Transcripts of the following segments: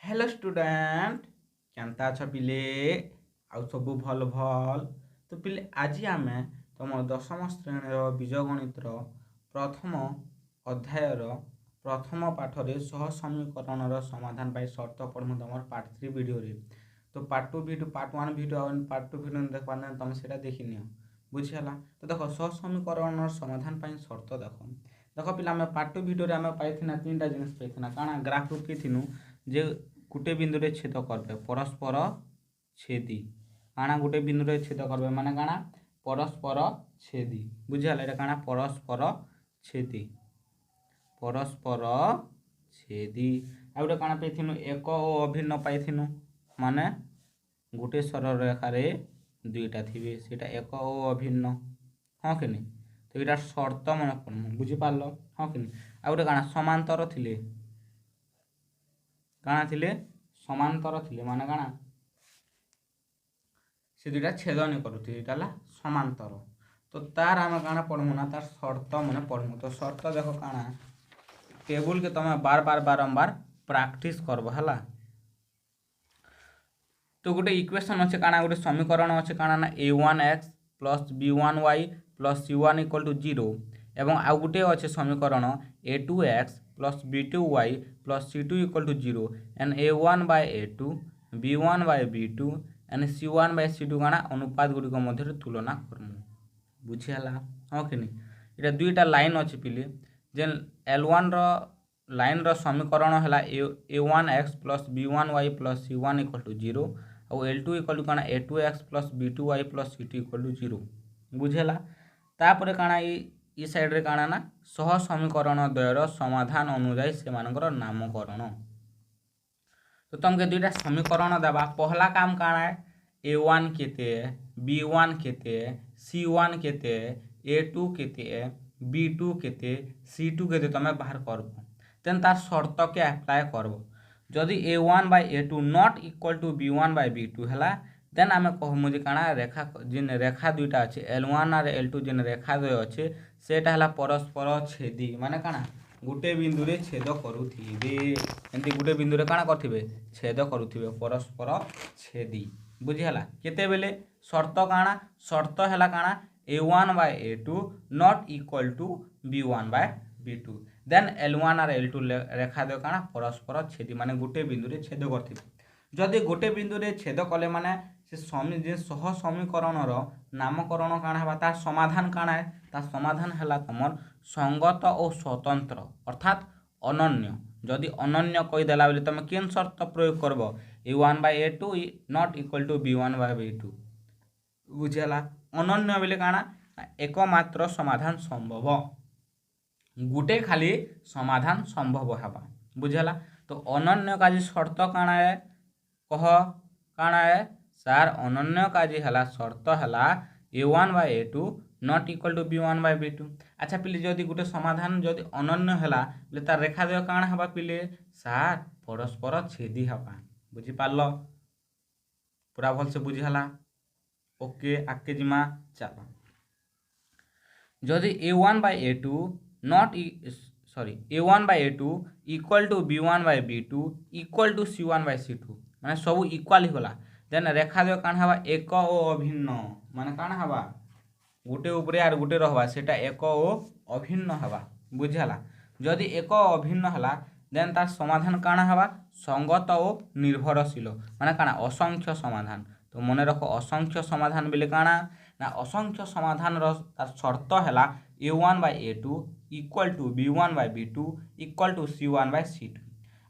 Hello student केनता अछ पिले आउ सब भल भल। तो पिले आज आम तुम दशम श्रेणी बीजगणितर प्रथम अध्यायर प्रथम पाठरे सह समीकरण समाधान पाई सर्त पढ़ू तुम पार्ट 3 वीडियो रे। तो पार्ट 2 वीडियो पार्ट 1 वीडियो और पार्ट 2 वीडियो देखा तुम से देखनी बुझीगला। तो देख सह समीकरण समाधान पाई सर्त देख पिला पार्ट 2 वीडियो आम पाई 3टा जिन पाई काଣା ग्राफ रुकी जे गोटे बिंदु रे छेद करबे परस्पर छेदी काଣା गोटे बिंदु रे छेद करबे माने काଣା परस्पर छेदी बुझियाला एटा काଣା परस्पर छेदी आ गोटे काଣା पाइथिनु एक ओ अभिन्न पाइथिनु माने गोटे सरल रेखा रे दुईटा थिबे सेटा एक ओ अभिन्न हाँ कि नहीं। तो यहाँ शर्त मन पड़म बुझी पार हाँ कि नहीं। आ गोटे काଣା समांतर थिले काଣା थिले समांतर थिले माने काଣା से दुईटा छेदनी करुथिले एटा हला समांतर। तो तार आम काଣା पढ़मु ना तार शर्त माने पढ़मु। तो शर्त देखो काଣା टेबल के तुम बार बार बारंबार प्रैक्टिस करबो हला। तो गोटे इक्वेशन अच्छे काଣା गोटे समीकरण अच्छे काଣା ना a1x plus b1y plus c1 equal to 0 एवं आउ गोटे अच्छे समीकरण a2x plus b2y plus c2 equal to 0 and a1 by a2 b1 by b2 and c1 by c2 काଣା अनुपात गुड़िक मध्य तुलना करमु बुझीगला हाँ कि नहीं। ये दुईटा लाइन अच्छे पिले जे L1 लाइन समीकरण है a1x plus b1y plus c1 equal to 0 और L2 इक्वल टू काଣା a2x plus b2y plus c2 equal to 0 बुझेला। तापर काଣା ई साइड रे काଣା ना सह समीकरण द्वयर समाधान अनुसार से मानकर नामकरण। तो तुमके दुईटा समीकरण देबा पहला काम काଣା है a1 केते b1 केते c1 केते a2 केते b2 केते c2 केते तुम बाहर करब देन तार शर्त के अप्लाई करब जदि a1 by a2 not equal to b1 by b2 है देन आम कहमु जे काଣା रेखा जिन रेखा दुईटा अच्छे L1 और L2 जिन रेखा द्वय अच्छे सेटा है परस्पर छेदी माने काଣା गोटे बिंदु रे छेद करुथिबे एंती गोटे बिंदु रे काଣା करथिबे छेद करुथिबे परस्पर छेदी बुझीगला। केते बेले शर्त काଣା शर्त है काଣା a1 by a2 not equal to b1 by b2 then L1 और L2 रेखा द्वय काଣା परस्पर छेदी माने गोटे बिंदु रे छेद करथिबे जदि गोटे बिंदु रे छेद कले माने से सह समीकरण नामकरण काଣା है तार समाधान काଣା है तार समाधान है तुम संगत और स्वतंत्र अर्थात अनन्य जदि अनन्य कहीदेला बोले तुम केन शर्त प्रयोग करब a1 by a2 not equal to b1 by b2 बुझेला। अनन्य बोले काଣା एकमात्र समाधान संभव गोटे खाली समाधान संभव हवा बुझेला। तो अनन्य काजी शर्त काଣା है कह काଣା है सार अनन्य काजी हला शर्त हला a1 by a2 not equal to b1 by b2। अच्छा पिले जदि गोटे समाधान जदि अनन्य हला बोले तार रेखा द्वय काଣା हवा पिले सार परस्पर छेदी हवा बुझी पारल पूरा भल से बुझीगला। ओके आके जिमा चलो जदि a1 by a2 not a1 by a2 equal to b1 by b2 equal to c1 by c2 माने सब इक्वल ही होला देन रेखा द्वय काଣା हवा एक ओ अभिन्न माने काଣା हवा गोटे उपरे आर गोटे रहबा सेटा एक ओ अभिन्न हवा बुझला। जदि एक अभिन्न हला देन तार समाधान काଣା हवा संगत और निर्भरशील माने काଣା असंख्य समाधान। तो मन रख असंख्य समाधान बेले काଣା ना असंख्य समाधान तार शर्त है a1 by a2 equal to b1 by b2 equal to c1 by c2।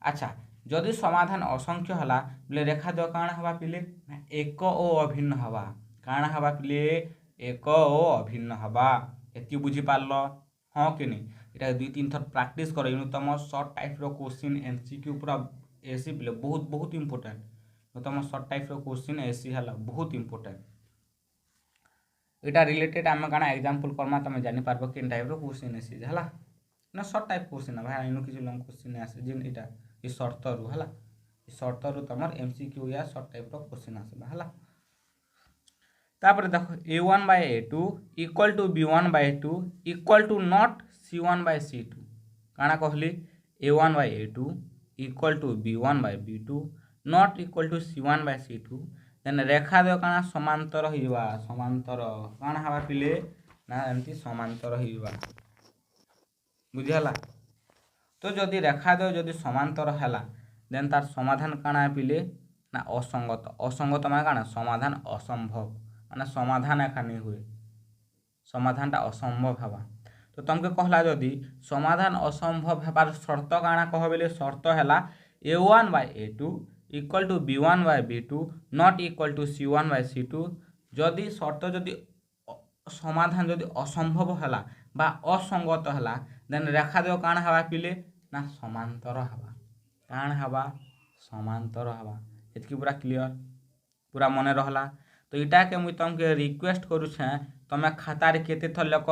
अच्छा जदि समाधान असंख्य हला बोले रेखा द्वय काଣା हवा पिले एक ओ अभिन्न हवा काଣା हवा पिले एक ओ अभिन्न हवा एति बुझी पारल हाँ कि नहीं। এটা 2-3 थर प्रैक्टिस कर तुम सर्ट टाइप रो क्वेश्चन एमसीक्यू पूरा एसी पिले बहुत बहुत इंपोर्टेंट तुम सर्ट टाइप रो क्वेश्चन एसी हला बहुत इंपोर्टेंट यहाँ रिलेटेड आम काଣା एग्जांपल करमा तुम जानि पारबो केन टाइप रो क्वेश्चन एसी हला ना सर्ट टाइप क्वेश्चन भाई इनु किछि लॉन्ग क्वेश्चन आसे जिन इटा ई शर्त रु हला शर्त रु तुमर एमसीक्यू या सर्ट टाइप रो क्वेश्चन आसे हला। तापर देखो a1 by a2 equal to b1 by 2 equal to not c1 by c2 काଣା कहली a1 by a2 equal to B1 by B2 not equal to C1 by C2 then रेखा द्वय काଣା समांतर होइबा समांतर काଣା हवा पिले ना एमती समांतर होइबा बुझिहला। तो जदि रेखा द्वय जदि समांतर हैला देन तार समाधान काଣା पिले ना असंगत असंगत माने काଣା समाधान असंभव माने समाधान एका नहीं हुए समाधानटा असंभव हवा। तो तुमके कहला जदि समाधान असंभव हेबार शर्त काଣା कह बेले शर्त हैला A1 by A2 equal to B1 by B2 not equal to C1 by C2 जदि शर्त जदि समाधान जदि असंभव हैला बा असंगत हैला देन रेखा द्वय काଣା हवा पिले ना समांतर हवा काଣା हवा समांतर हवा। एतकी पूरा क्लियर पूरा मन रहला। तो इटा के मुई तुमके रिक्वेस्ट करूछे तमे खातार केते थर लेख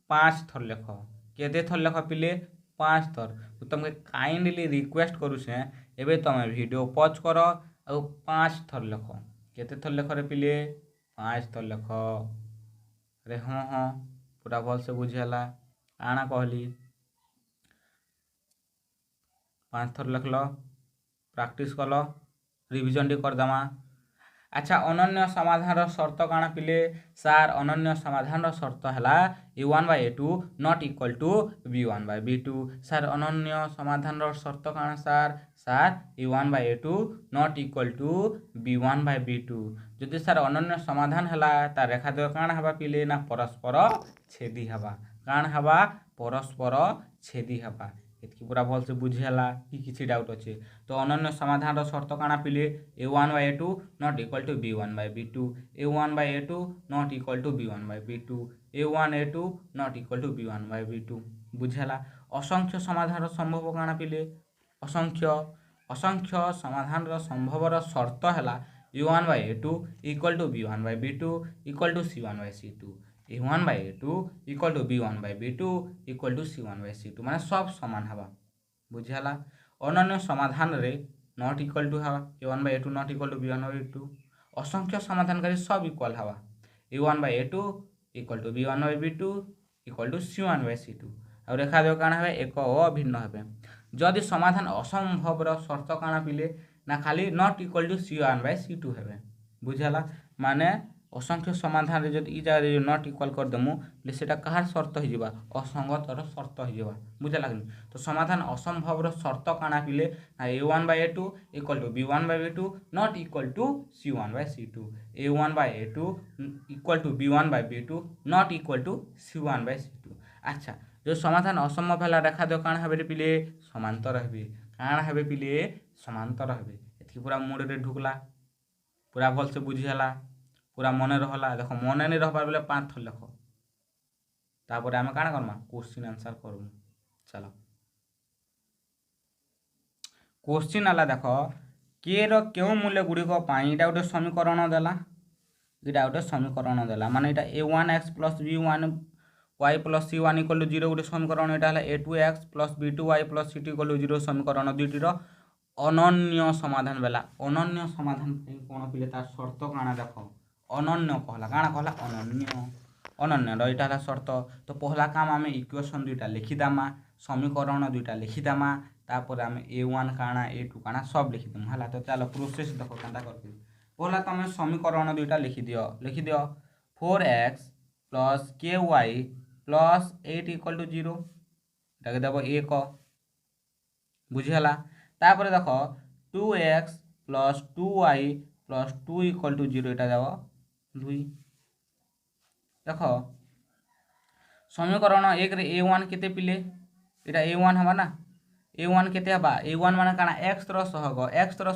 5 थर लेख केते थर लेख पिले 5 थर। तो तुमके काइंडली रिक्वेस्ट करूछे एबे तमे वीडियो पॉज कर और 5 थर लेख केते थर लेख रे पिले 5 थर लेख। अरे हाँ हाँ पूरा भल से बुझेला काଣା कहली 5 थर लिखल प्रैक्टिस कल रिविजन टी करदमा। अच्छा अनन्य समाधान शर्त काଣା पिले सार अनन्य समाधान शर्त हैला A1 by A2 not equal to B1 by B2 सार अनन्य समाधान शर्त काଣା सार सार A1 by A2 not equal to B1 by B2 जदि सार अनन्य समाधान हैला तार रेखा द्वय काଣା हवा पिले ना परस्पर छेदी हवा काଣା हवा परस्पर छेदी हवा। एतकी पूरा भल से बुझेला कि किछि डाउट अच्छे। तो अनन्य समाधान शर्त काଣା पिले A1 by A2 not equal to B1 by B2 A1 by A2 not equal to B1 by B2 A1 A2 not equal to B1 by B2 बुझेला। असंख्य समाधान संभव काଣା पिले असंख्य असंख्य समाधान संभवर शर्त हैला A1 by A2 equal to B1 by B2 equal to C1 by C2 A1 by A2 equal to B1 by B2 equal to C1 by C2 माने सब समान हवा बुझेला। अनन्य समाधान रे नॉट इक्वल टू हवा A1 by A2 not equal to B1 by B2 असंख्य समाधानकारी सब इक्वल हवा A1 by A2 equal to B1 by B2 equal to C1 by C2 और रेखा द्वय काଣା हेबे एक अभिन्न हेबे। जदि समाधान असंभव रो शर्त काଣା पिले ना खाली not equal to C1 by C2 हेबे बुझेला। माने असंख्य समाधान रे जदि ई जगह नॉट इक्वल कर देमु ले सेटा कहार शर्त हो जिबा असंगत रो शर्त हो जिबा बुझे लागनी। तो समाधान असंभव रो शर्त काଣା पिले ना A1 by A2 equal to B1 by B2 not equal to C1 by C2 A1 by A2 equal to B1 by B2 not equal to C1 by C2। अच्छा जो समाधान असंभव हैला रेखा द्वय काଣା हेबे पिले समांतर हेबे काଣା हेबे पिले समांतर हेबे। एतकी पूरा मूड रे ढुकला पूरा भल से बुझिहला पूरा मने रहला। देखो मने नहीं रहबार बेले 5 थर लेख तापर आमे काଣା करमा क्वेश्चन आंसर करमु। चलो क्वेश्चन आला देख के रो केउ मूल्य गुड़िक इटा गोटे समीकरण देला इटा गोटे समीकरण देला माने इटा A1x plus B1 y plus C1 equal to 0 गोटे समीकरण इटा हला A2x plus B2y plus C2 equal to 0 समीकरण दुईटीर अनन्य समाधान बेला अनन्य समाधान कोन पिले तार शर्त काଣା देख अनन्य कहला काଣା कहला अनन्य अनन्य र इटा हला शर्त। तो पहला काम आमे इक्वेशन दुईटा लिखिदामा समीकरण दुईटा लिखिदामा तापर आमे A1 काଣା A2 काଣା सब लिखिदम हला। तो चलो प्रोसेस देखो केनता करके पहला तमे समीकरण दुईटा लिखि दियो 4x plus ky plus 8 equal to 0 इटा देबो 1 बुझिहला। तापर देखो 2x plus 2y plus 2 equal to 0 इटा देबो 2 देखो समीकरण 1 रे A1 केते पिले इटा A1 हवा ना A1 केते हवा A1 माने काना x रो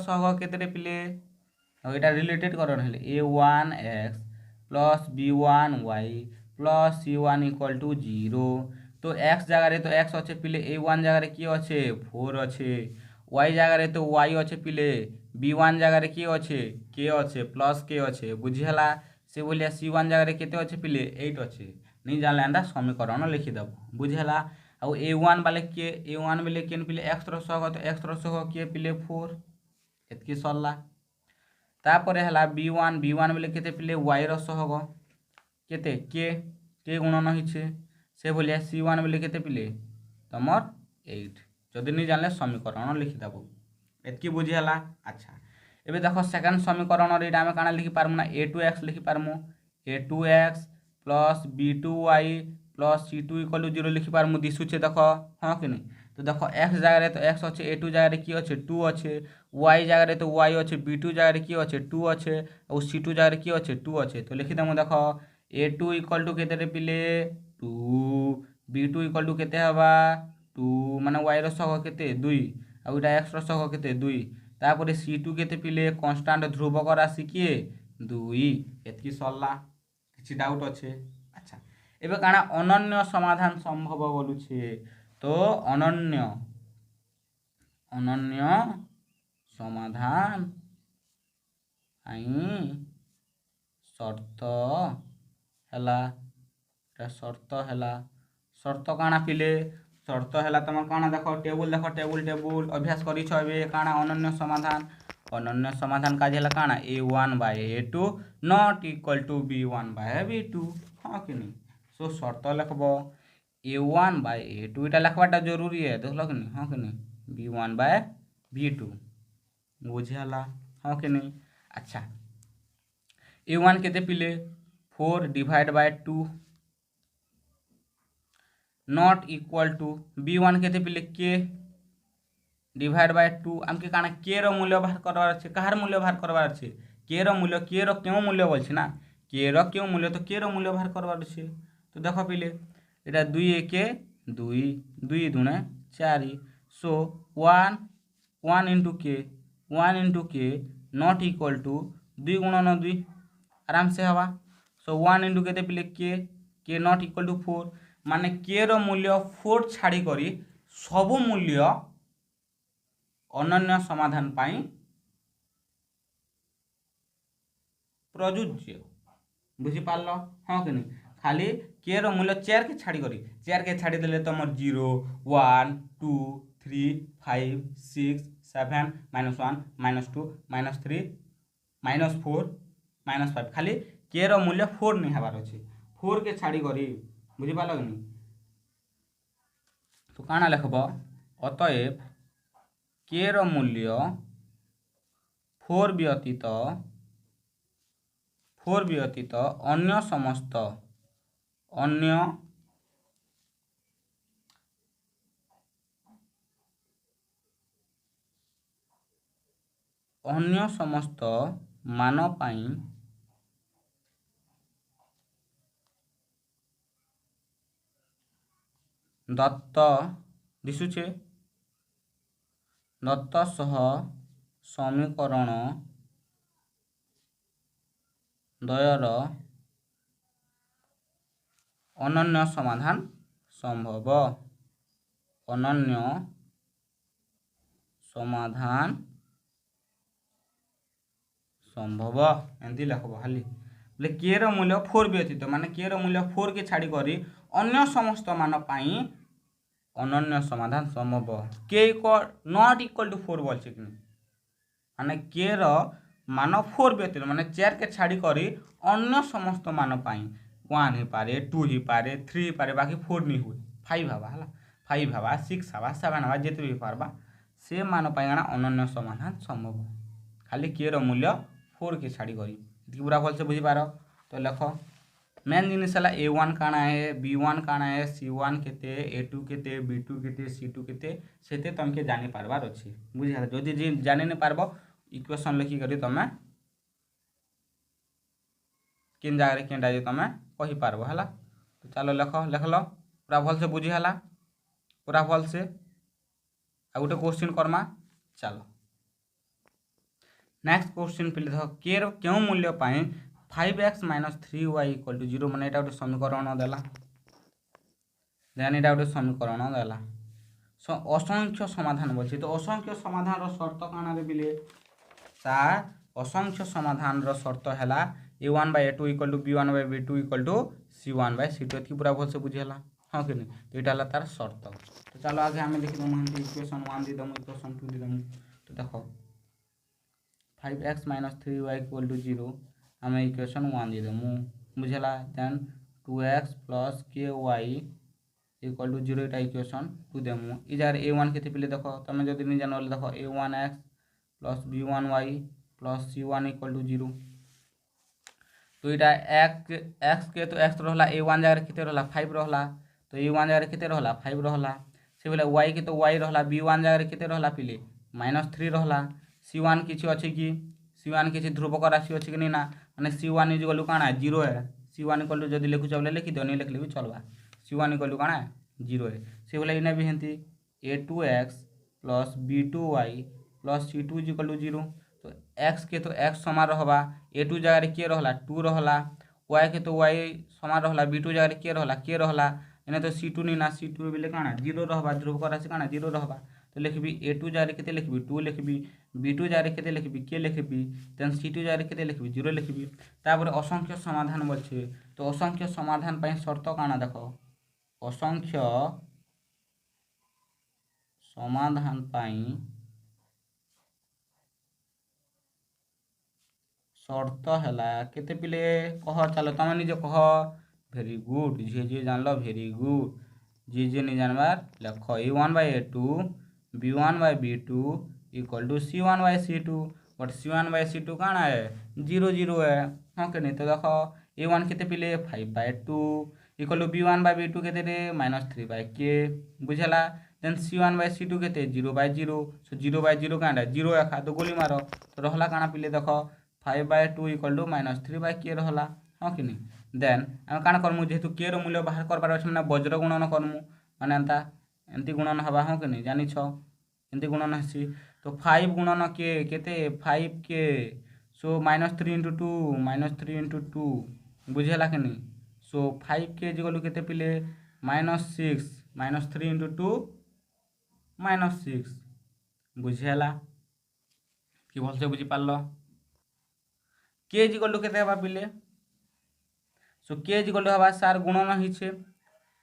सहग केते रे पिले और इटा रिलेटेड करण हेले A1x plus B1y plus C1 equal to 0। तो x जगह रे तो x अच्छे पिले A1 जगह रे की अच्छे 4 अच्छे y जगह रे तो y अच्छे पिले B1 जगह रे की अच्छे k अच्छे प्लस k अच्छे बुझिहला। से बोलिया C1 जगह रे केते अच्छे पिले 8 अच्छे नहीं जानले एंदा समीकरण लिखिदब बुझिहला। आउ A1 बाले के A1 बेले केन पिले x रो सहग तो x रो सहग के पिले 4 एतकी सरला। तापरे हला B1 बेले केते पिले y रो सहग केते के गुणन होइछे से बोलिया C1 बेले केते पिले तमर 8 जदि नहीं जानले समीकरण लिखिदब। एतकी बुझीगला। अच्छा एबे देख सेकेंड समीकरण रे आम काना लिखिपारमु ना a2x लिखिपारमु a2x plus b2y plus c2 equal to 0 लिखिपारमु दिशुचे देख हाँ कि नहीं। तो देख x जगह तो x अच्छे a2 जगह कि अच्छे 2 अच्छे y जगह तो y अच्छे b2 जगह कि अच्छे 2 अच्छे और c2 जगह कि अच्छे 2 अच्छे। तो लिखिदेमु देख a2 इक्वल टू केते पिले 2 b2 इक्वल टू केते हवा 2 माने y रो सह केते 2 आ इटा x रो सह केते 2 तापर c2 केते पिले कांस्टेंट ध्रुवक राशि किए 2 एतकी सरला किछि डाउट अच्छे। अच्छा एबे काना अनन्य समाधान संभव बोलुछे तो अनन्य समाधान आई शर्त है शर्त काना पिले शर्त है तुम काना देख टेबुल अभ्यास कर काना अनन्य समाधान का काना a1/a2 not equal to b1/b2 हाँ कि नहीं। सो शर्त लिखब a1/a2 इटा लिखवाटा जरूरी है देख कि नहीं हाँ कि नहीं b1/b2 बुझीगला हाँ कि नहीं। अच्छा a1 केते पिले 4 divide by 2 not equal to b1 केते पिले k डिवाइड बाय 2 आमके काना k रो मूल्य बाहर करवार अछि कहार मूल्य बाहर करवार अछि k रो मूल्य k रो क्यों मूल्य बोलछि ना k रो क्यों मूल्य तो k रो मूल्य बाहर करवार अछि। तो देखो पिले एटा 2 1 2 2 दुने 4 so 1 into k not equal to 2 गुणन 2 आराम से हवा। सो 1 into केते पिले k नॉट इक्वल टू 4 माने k रो मूल्य 4 छाड़ी करी सब मूल्य अनन्य समाधान पाई प्रযোज्य बुझी पारलो हाँ कि नहीं। खाली k रो मूल्य 4 के छाड़ी करी 4 के छाड़ी देले तुम 0 1 2 3 5 6 7 -1 -2 -3 -4 -5 खाली k रो मूल्य 4 नहीं हबार अछि 4 के छाड़ी करी बुझी पारलो कि नहीं। तो काना लिखब अतएव k रो मूल्य 4 व्यतीत अन्य समस्त मान पाई दत्त दिशुचे दत्त सह समीकरण द्वयर अनन्य समाधान संभव अनन्य समाधान संभव एमती लिखब खाली बोले k रो मूल्य 4 व्यतीत माने k रो मूल्य 4 के छाड़ी करी अन्य समस्त मान पाई अनन्य समाधान संभव k नॉट इक्वल टू 4 बोल कि माने k रो मान 4 व्यतीत माने 4 के छाड़ी करी अन्य समस्त मान पाई 1 ही पारे 2 ही पारे 3 ही पारे बाकी 4 नहीं हुए 5 हवा है 5 हवा 6 हवा 7 हवा जिते भी पारबा से मान पाई अनन्य समाधान संभव खाली k रो मूल्य 4 के छाड़ी करी पूरा भल से बुझी पार। तो लिख मेन जिनिस है a1 काना है b1 काना है c1 केते a2 केते b2 केते c2 केते सेते तुमके जानी पारबार अछि बुझी जदि जानी नहीं पारबो इक्वेशन लिखि करी तमे किन जगह केनटा जे तमे कहि पारबो हला। तो चलो लिखल पूरा भल से बुझी हला पूरा भल से आ गोटे क्वेश्चन करमा चलो नेक्स्ट क्वेश्चन पे देख k रो क्यों मूल्य पाए 5x - 3y = 0 माने एटा गोटे समीकरण देला देन एटा गोटे समीकरण देला सो असंख्य समाधान बोलछि। तो असंख्य समाधान रो शर्त काना रे बिले सार असंख्य समाधान रो शर्त हैला a1/a2 = b1/b2 = c1/c2 की पूरा भल से बुझेला हाँ कि नहीं। तो एटा हला तार शर्त। तो चलो आगे हमें लिख दम इक्वेशन 1 दी दम इक्वेशन 2 दी दम। तो देखो 5x - 3y = 0 आम इक्वेशन 1 दी दमु बुझेला देन 2x + ky = 0 एटा इक्वेशन 2 देमु इ जार a1 केते पिले देखो तमे जदी नि जानो देखो a1x plus b1y plus c1 equal to 0। तो यहाँ एक्स के तो एक्स रहा a1 जगह के रहा 5 रहा, तो a1 जगह के रहा 5 रहा। से बोले y के तो y रहा b1 जगह के रहा पिले -3 रहा। c1 किसी अच्छे कि c1 किसी ध्रुवक राशि अच्छे कि नहीं ना, मैंने c1 इज गलु काଣା 0 है। c1 इक्वल टू जब लिखुच बोले लिखिद नहीं लिखले भी चलवा। c1 इक्वल टू काଣା 0 है। से बोले इन्हें भी हेंती a2x plus b2y plus c2 is equal to 0। तो x के तो x समान रहबा a2 जगह के रहला 2 रहला, y के तो y समान रहला b2 जगह के रहला इन्हें तो c2 नहीं ना, c2 बोले काଣା 0 रहबा, ध्रुवक राशि काଣା 0 रहबा। तो लिखबी a2 जगह के लिखबी 2 लिखबी, b2 जगह के लिखबी के लिखबी, देन c2 जगह के लिखबी 0 लिखबी। तापर असंख्य समाधान बोलछे, तो असंख्य समाधान पई शर्त काଣା देखो, असंख्य समाधान पई शर्त है केते पिले कह, चलो तुम निजे कह। भेरी गुड, जी जी जान लो भेरी गुड। जी जी नहीं जानबार लेख a1/a2 b1/b2 equal to c1/c2। But c1/c2 काଣା है 0 0 है, हाँ कि नहीं। तो देखो a1 केते पिले 5/2 इक्वल टू b1/b2 केते रे -3/k बुझला। देन c1/c2 केते 0/0, सो 0/0 काଣା 0 एखा तो गोली मारो। तो रहला काଣା पिले देखो 5/2 इक्वल टू -3/k रहला, हाँ कि नहीं। देन आम काଣା करमु जेहेतु के रो मूल्य बाहर करबार अछि ना वज्र गुणन करमु, माने एंता एंती गुणन हवा, हाँ कि नहीं जानिछ एंती गुणन हेसी। तो 5 गुणन के केते 5k, सो -3 × 2 -3 × 2 बुझेला कि नहीं। सो 5k इक्वल केते पिले -6 -3 × 2 -6 बुझेला कि भलसे बुझी पारल। के इक्वल टू केते हवा पिले, सो के इक्वल टू हवा सार गुणन हिछे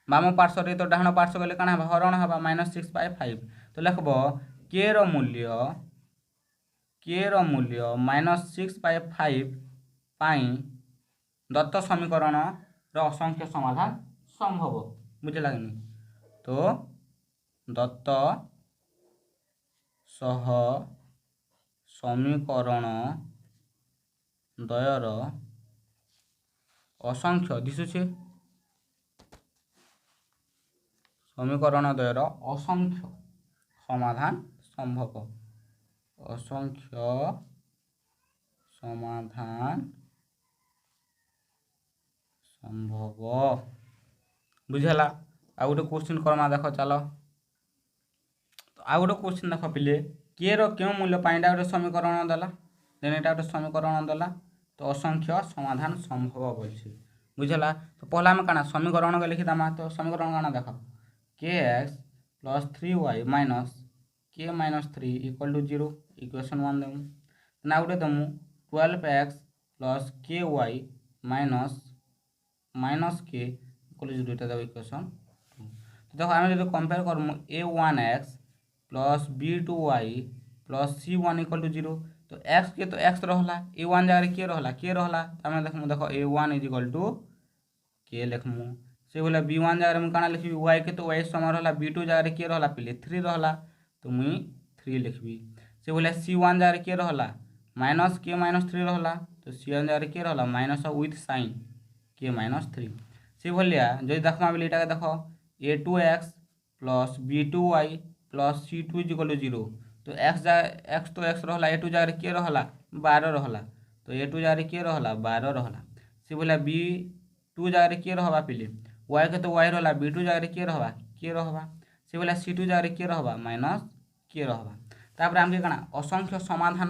बाम पार्श्व रे, तो डाहण पार्श्व गले काଣା हवा हरण हवा -6/5। तो लिखब के रो मूल्य -6/5 पाई दत्त समीकरण रो असंख्य समाधान संभव, बुझला कि नहीं। तो दत्त सह समीकरण द्वयर असंख्य दिशुचे समीकरण द्वयर असंख्य समाधान संभव, असंख्य समाधान संभव बुझला। आ गोटे क्वेश्चन करमा देख चलो। तो आ गोटे क्वेश्चन देख पिले के रो क्यों मूल्य पाइंडा गोटे समीकरण देला, देन एटा गोटे समीकरण देला, तो असंख्य समाधान संभव बोलछे बुझला। तो पहला में काना समीकरण के लिखि दामा, तो समीकरण काना देख kx plus 3y minus k - 3 equal to 0 equation 1 देमु। ना गोटे देमु 12x plus ky minus k equal to 0 इटा देबो इक्वेशन 2। तो देखो आमे जदि कंपेयर करमु a1x plus b2y plus c1 equal to 0, तो x के तो x रहला a1 जगह के रहला आमे देखमु देखो a1 इज इक्वल टू के लिखमु। से बोले b1 जगह में काଣା लिखबी y के तो y समान रहला b2 जगह के रहला पिले 3 रहला, तो मुई 3 लिखबी। से बोले c1 जगह के रहला -k - 3 रहला, तो c1 जगह के रहला माइनस विथ साइन k - 3। से भलिया जदि देखमा बेले एटा देखो a2x plus b2y plus c2 is equal to 0, तो x तो x रहला a2 जगह के रहला 12 रहला, तो a2 जगह के रहला 12 रहला। से बोला b2 जगह के रहबा पिले y के तो y रहला b2 जगह के रहबा। से बोला c2 जगह के रहबा माइनस के रहबा। तापर हमके काना असंख्य समाधान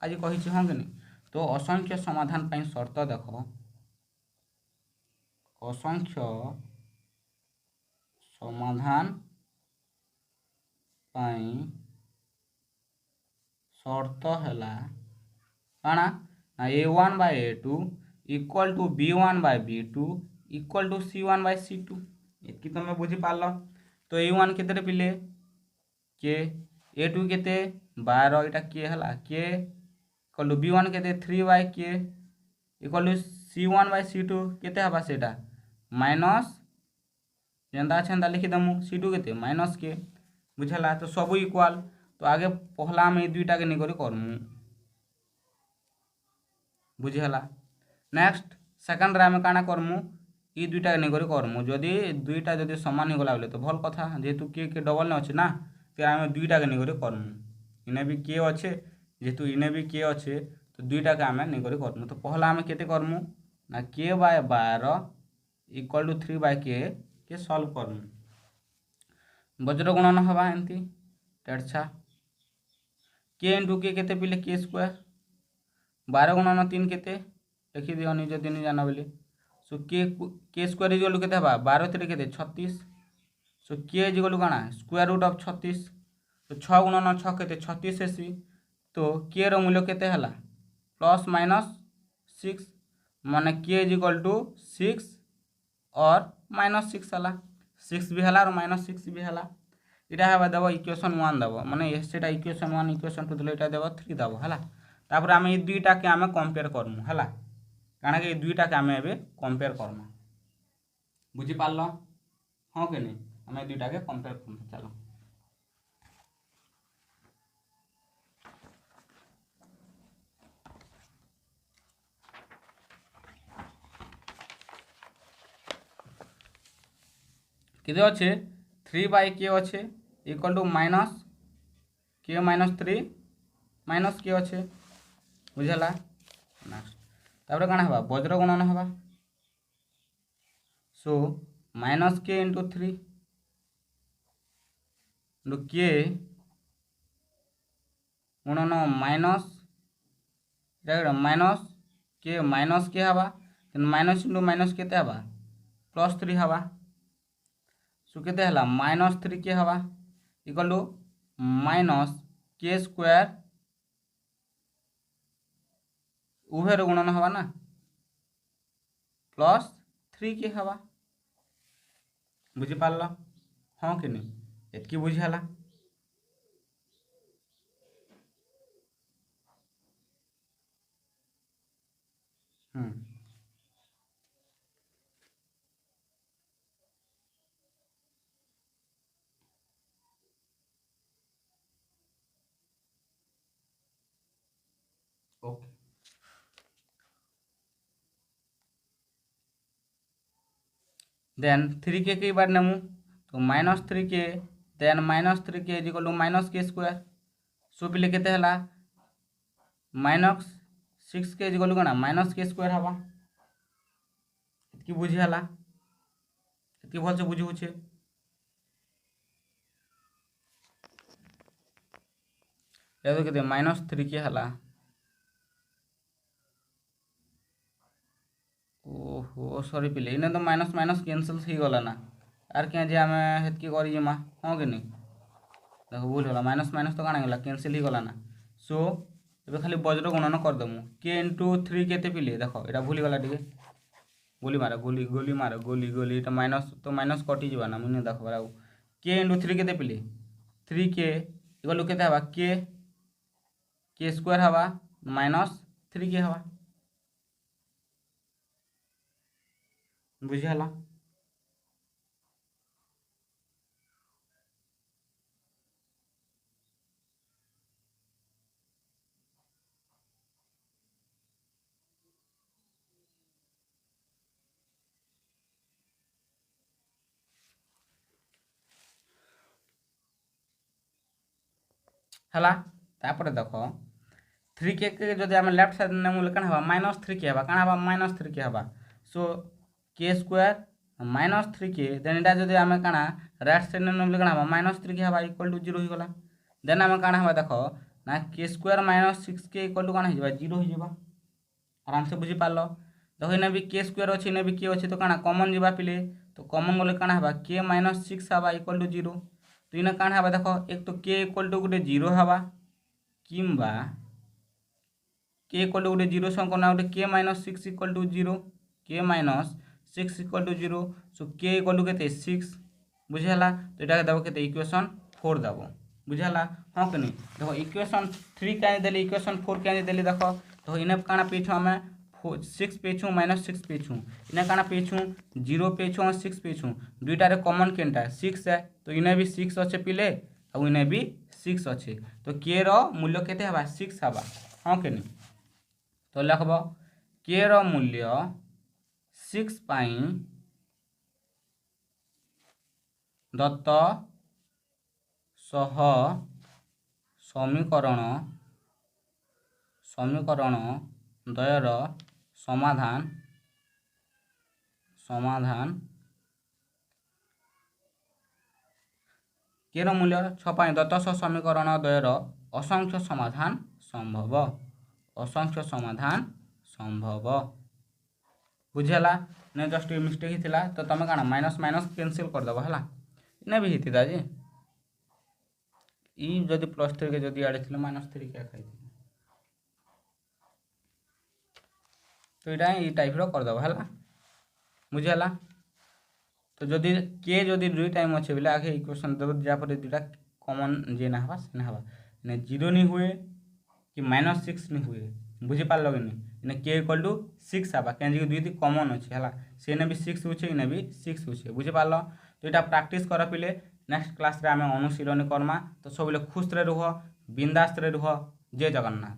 आज कहिछि, हाँ कि नहीं। तो असंख्य समाधान पई शर्त देखो, असंख्य समाधान पई शर्त हैला काना a1/a2 equal to b1/b2 equal to c1/c2। एतकी तुम बुझी पारल। तो a1 केते पिले के, a2 केते 12 इटा के हला के इक्वल टू b1 केते 3/k इक्वल टू c1/c2 केते हबा सेटा माइनस जेंदा छंदा लिखि दमु c2 केते -k बुझला। तो सब इक्वल, तो आगे पहला आम ये दुईटा के निकरी करमु बुझीगला। नेक्स्ट सेकेंड रे आम काना करमु ई दुईटा निकरी करमु जदि दुईटा जदि समान हो गला तो भल कथा जेहेतु के डबल ने अच्छे ना तो आम दुईटा के निकरी करमु इने भी के अच्छे जेहेतु इने भी के अच्छे तो दुईटा के आम निकरी करमु। तो पहला आम केते करमु ना के बाय 12 इक्वल टू 3 बाय के सॉल्व करमु वज्र गुणन हवा एमती तेरछा के इंटू के केते पिले के स्क्वायर 12 गुणन 3 केते लिखि दियो निज दिन जाना बोली सो के स्क्वायर इज केते हवा 12 3 केते 36 सो के इज काना स्क्वायर रूट ऑफ 36 तो 6 गुणन 6 केते 36 एसी तो के रो मूल्य केते हला प्लस माइनस 6 माने के इज इक्वल टू 6 और माइनस 6 हला 6 भी हला और माइनस 6 भी हला इटा हवा देव इक्वेशन 1 देव माने सेटा इक्वेशन 1 इक्वेशन 2 देले इटा देव 3 देव हला तापर आम ये दुईटा के आम कंपेयर करमु हला कारण कि दुईटा के आम एबे कंपेयर करमु बुझी पारलो हाँ कि नहीं आम दुईटा के कंपेयर करमु चलो किते अच्छे 3 बाय के अच्छे इक्वल टू माइनस के माइनस 3 माइनस के अच्छे बुझला नेक्स्ट तापर काना हवा वज्र गुणन हवा सो माइनस के इंटू 3 इंटू के गुणन माइनस माइनस के हवा माइनस इंटू माइनस केते हवा प्लस 3 हवा सो केते हला माइनस 3 के हवा इक्वल टू माइनस के स्क्वायर उभयर गुणन हवा ना प्लस 3 के हवा बुझी पारल हाँ कि नहीं एतकी बुझीगला ओके देन 3 के कई बार नेमु तो माइनस 3 के देन माइनस 3 के इज इक्वल टू माइनस के स्क्वायर सो भी केते हला माइनस 6 के इज इक्वल टू काना माइनस के स्क्वायर हवा इतकी बुझीगला इतकी भल से बुझी होछे या तो केते माइनस 3 के हला ओहो सॉरी पिले इने तो माइनस माइनस कैंसल हो गला ना आर क्या जे आम हेतकी करी मा हाँ कि नहीं देखो भूल होला माइनस माइनस तो काना गला कैंसल हो गला ना सो एबे खाली वज्र गुणन कर दमु के इंटू 3 केते पिले देखो एटा भूली गला टिके गोली मार गोली गोली मार गोली गोली एटा माइनस तो माइनस कटि जबा ना मुने देखो बराउ के इंटू 3 केते पिले 3 के इक्वल टू केते हवा के स्क्वायर हवा माइनस 3 के हवा बुझीगला हला तापर देखो 3 के जदि आम लेफ्ट साइड नेमु काना हवा माइनस 3 के हवा काना हवा माइनस 3 के हवा सो के स्क्वायर माइनस 3 के देन इटा जदि आम काना राइट साइड नेमु काना हवा माइनस 3 के हवा इक्वल टू 0 हो गला देन आम काना हवा देखो ना के स्क्वायर माइनस 6 के इक्वल टू काना हो जाबा 0 हो जाबा आराम से बुझी पारलो देखो इने भी के स्क्वायर अच्छे इने भी के अच्छे तो काना कॉमन जीवा पिले तो कॉमन गले काना हवा के माइनस 6 हवा इक्वल टू 0 तो इने काना हवा देखो एक तो के इक्वल टू गोटे 0 हवा किंबा के इक्वल टू गोटे 0 संग ना गोटे के माइनस 6 इक्वल टू 0 के माइनस 6 इक्वल टू 0 सो के इक्वल टू केते 6 बुझेला तो एटा देबो केते इक्वेशन 4 देबो बुझेला हां कि नहीं देखो इक्वेशन 3 काहे देले इक्वेशन 4 काहे देले देखो तो इने काना पेछु हमें 6 पेछु माइनस 6 पेछु इने काना पेछु 0 पेछु और 6 पेछु दुईटा रे कॉमन केनटा 6 है तो इने भी 6 अच्छे पिले और इने भी 6 अच्छे तो के रो मूल्य केते हवा 6 हवा हाँ कि नहीं तो लिखब के रो मूल्य 6 पाई दत्त सह समीकरण समीकरण द्वयर समाधान समाधान के मूल्य 6 पाई दत्त सह समीकरण द्वयर असंख्य समाधान संभव असंख्य समाधान संभव बुझेला नहीं जस्ट मिस्टेक ही तो तुम कौन माइनस माइनस कैंसिल करदेव है इना भी होता जे जदि +3 के जदि आड़े थे -3 क्या खाई तो यहाँ टाइप करदेव है बुझेला तो जदि के जदि 2 टाइम अच्छे बोले आगे इक्वेशन देव जहाँपर दुटा कमन जे ना हवा से ना हवा ने 0 नहीं हुए कि -6 नहीं हुए बुझीपार कि नहीं इन्हें के इक्वल टू 6 हवा कहीं दुईटी कमन अच्छे है से भी 6 होचे इन्हें भी 6 होचे बुझीपार तो यहाँ प्राक्टिस कर पिले नेक्स्ट क्लास रे आम अनुशीलन करमा तो सब खुश रे रुह बिंदास रे रुह जय जगन्नाथ।